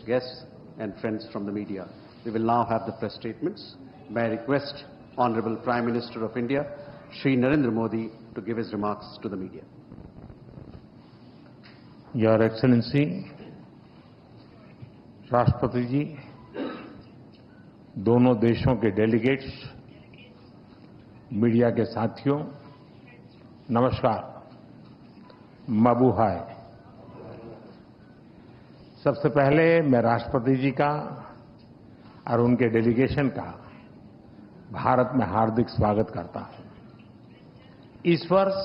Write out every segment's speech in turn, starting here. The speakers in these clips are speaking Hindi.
guests and friends from the media. We will now have the press statements. May I request Honorable Prime Minister of India, Shri Narendra Modi, to give his remarks to the media. Your Excellency, राष्ट्रपति जी, दोनों देशों के डेलीगेट्स, मीडिया के साथियों, नमस्कार, मबूहाय। सबसे पहले मैं राष्ट्रपति जी का और उनके डेलीगेशन का भारत में हार्दिक स्वागत करता हूं। इस वर्ष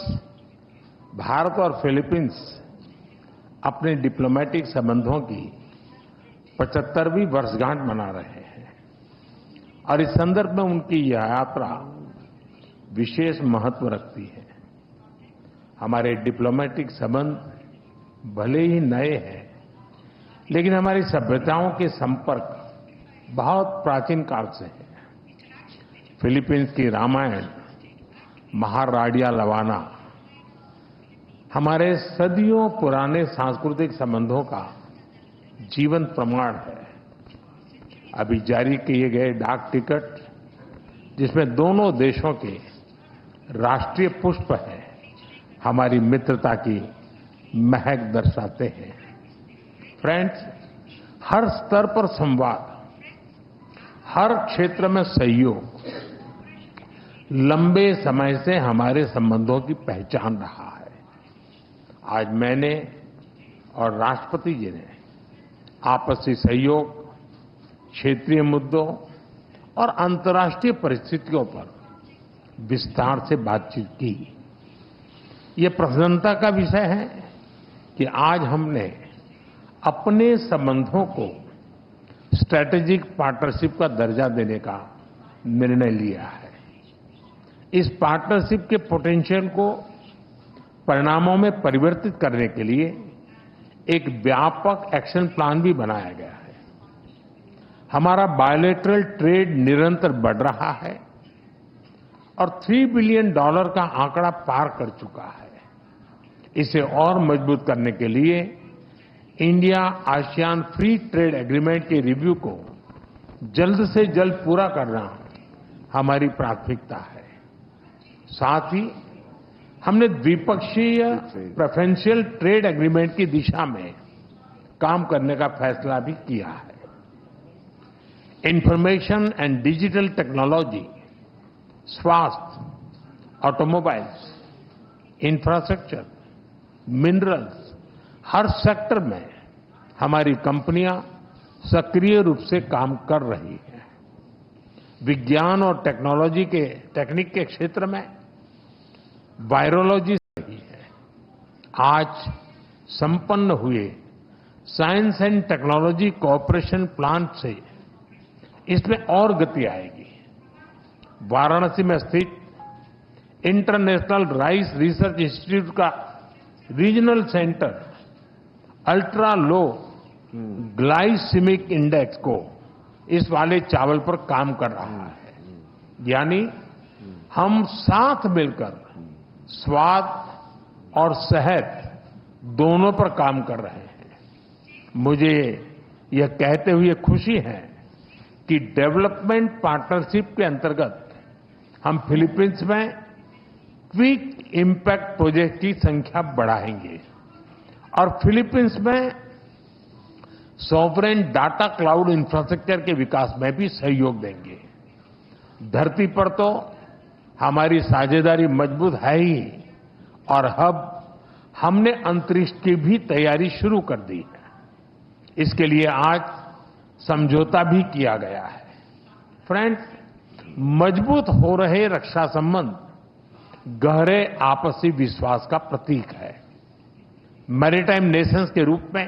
भारत और फिलीपींस अपने डिप्लोमेटिक संबंधों की 75वीं वर्षगांठ मना रहे हैं और इस संदर्भ में उनकी यह यात्रा विशेष महत्व रखती है। हमारे डिप्लोमेटिक संबंध भले ही नए हैं, लेकिन हमारी सभ्यताओं के संपर्क बहुत प्राचीन काल से है। फिलीपींस की रामायण, महाराडिया लवाना हमारे सदियों पुराने सांस्कृतिक संबंधों का जीवंत प्रमाण है। अभी जारी किए गए डाक टिकट, जिसमें दोनों देशों के राष्ट्रीय पुष्प है, हमारी मित्रता की महक दर्शाते हैं। फ्रेंड्स, हर स्तर पर संवाद, हर क्षेत्र में सहयोग लंबे समय से हमारे संबंधों की पहचान रहा है। आज मैंने और राष्ट्रपति जी ने आपसी सहयोग, क्षेत्रीय मुद्दों और अंतर्राष्ट्रीय परिस्थितियों पर विस्तार से बातचीत की। ये प्रसन्नता का विषय है कि आज हमने अपने संबंधों को स्ट्रैटेजिक पार्टनरशिप का दर्जा देने का निर्णय लिया है। इस पार्टनरशिप के पोटेंशियल को परिणामों में परिवर्तित करने के लिए एक व्यापक एक्शन प्लान भी बनाया गया है। हमारा बायलैटरल ट्रेड निरंतर बढ़ रहा है और $3 बिलियन का आंकड़ा पार कर चुका है। इसे और मजबूत करने के लिए India ASEAN free trade agreement के रिव्यू को जल्द से जल्द पूरा करना हमारी प्राथमिकता है। साथ ही हमने द्विपक्षीय प्रेफरेंशियल ट्रेड एग्रीमेंट की दिशा में काम करने का फैसला भी किया है। इंफॉर्मेशन एंड डिजिटल टेक्नोलॉजी, स्वास्थ्य, ऑटोमोबाइल्स, इंफ्रास्ट्रक्चर, मिनरल्स, हर सेक्टर में हमारी कंपनियां सक्रिय रूप से काम कर रही हैं। विज्ञान और टेक्निक के क्षेत्र में वायरोलॉजी रही है। आज संपन्न हुए science and technology cooperation plan से इसमें और गति आएगी। वाराणसी में स्थित इंटरनेशनल राइस रिसर्च इंस्टीट्यूट का regional centre ultra low glycaemic index को इस वाले चावल पर काम कर रहा है। यानी हम साथ मिलकर स्वाद और सेहत दोनों पर काम कर रहे हैं। मुझे यह कहते हुए खुशी है कि डेवलपमेंट पार्टनरशिप के अंतर्गत हम फिलीपींस में क्विक इम्पैक्ट प्रोजेक्ट की संख्या बढ़ाएंगे और फिलीपींस में सॉवरेन डाटा क्लाउड इंफ्रास्ट्रक्चर के विकास में भी सहयोग देंगे। धरती पर तो हमारी साझेदारी मजबूत है ही और अब हमने अंतरिक्ष की भी तैयारी शुरू कर दी है। इसके लिए आज समझौता भी किया गया है। फ्रेंड्स, मजबूत हो रहे रक्षा संबंध गहरे आपसी विश्वास का प्रतीक है। मैरीटाइम नेशंस के रूप में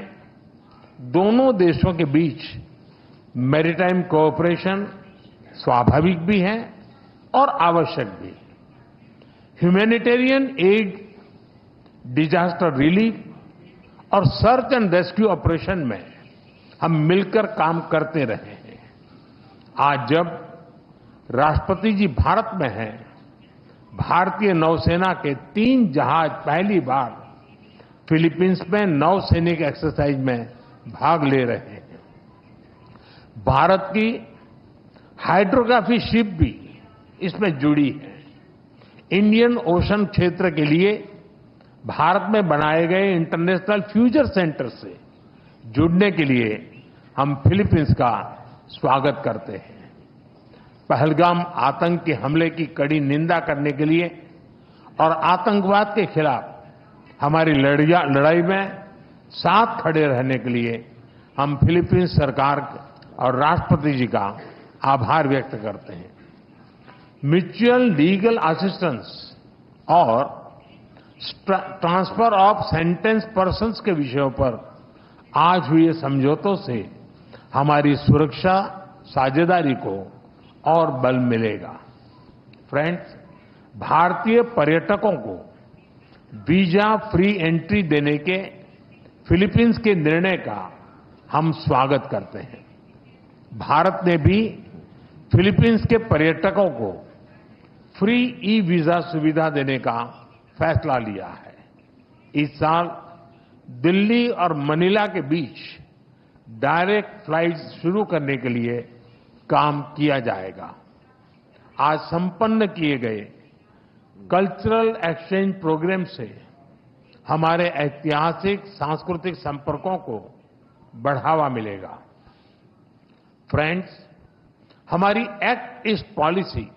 दोनों देशों के बीच मैरीटाइम कोऑपरेशन स्वाभाविक भी है और आवश्यक भी। ह्यूमैनिटेरियन एड, डिजास्टर रिलीफ और सर्च एंड रेस्क्यू ऑपरेशन में हम मिलकर काम करते रहे हैं। आज जब राष्ट्रपति जी भारत में हैं, भारतीय नौसेना के 3 जहाज पहली बार फिलीपींस में नौसैनिक एक्सरसाइज में भाग ले रहे हैं। भारत की हाइड्रोग्राफी शिप भी इसमें जुड़ी है। इंडियन ओशन क्षेत्र के लिए भारत में बनाए गए इंटरनेशनल फ्यूचर सेंटर से जुड़ने के लिए हम फिलीपींस का स्वागत करते हैं। पहलगाम आतंकी हमले की कड़ी निंदा करने के लिए और आतंकवाद के खिलाफ हमारी लड़ाई में साथ खड़े रहने के लिए हम फिलीपींस सरकार और राष्ट्रपति जी का आभार व्यक्त करते हैं। म्यूचुअल लीगल असिस्टेंस और ट्रांसफर ऑफ सेंटेंस पर्सन्स के विषयों पर आज हुए समझौतों से हमारी सुरक्षा साझेदारी को और बल मिलेगा। फ्रेंड्स, भारतीय पर्यटकों को वीजा फ्री एंट्री देने के फिलीपींस के निर्णय का हम स्वागत करते हैं। भारत ने भी फिलीपींस के पर्यटकों को फ्री ई वीजा सुविधा देने का फैसला लिया है। इस साल दिल्ली और मनीला के बीच डायरेक्ट फ्लाइट्स शुरू करने के लिए काम किया जाएगा। आज संपन्न किए गए कल्चरल एक्सचेंज प्रोग्राम से हमारे ऐतिहासिक सांस्कृतिक संपर्कों को बढ़ावा मिलेगा। फ्रेंड्स, हमारी एक्ट ईस्ट पॉलिसी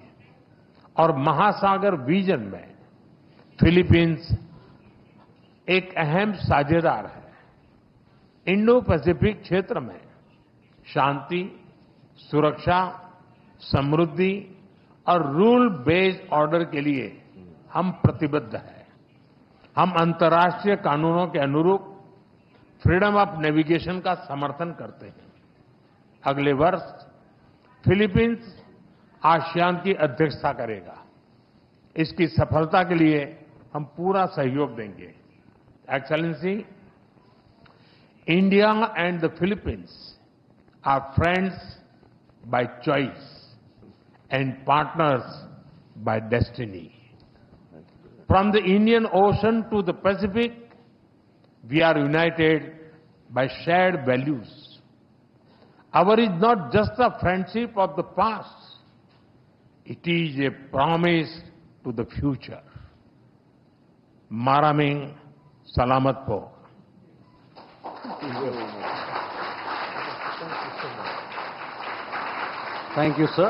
और महासागर विजन में फिलीपींस एक अहम साझेदार है। इंडो पैसिफिक क्षेत्र में शांति, सुरक्षा, समृद्धि और रूल बेस्ड ऑर्डर के लिए हम प्रतिबद्ध हैं। हम अंतर्राष्ट्रीय कानूनों के अनुरूप फ्रीडम ऑफ नेविगेशन का समर्थन करते हैं। अगले वर्ष फिलीपींस आसियान की अध्यक्षता करेगा। इसकी सफलता के लिए हम पूरा सहयोग देंगे। Excellency, India and the Philippines are friends by choice and partners by destiny. From the Indian Ocean to the Pacific, we are united by shared values. Our is not just a friendship of the past, it is a promise to the future. Maraming Salamat po. Thank you, sir.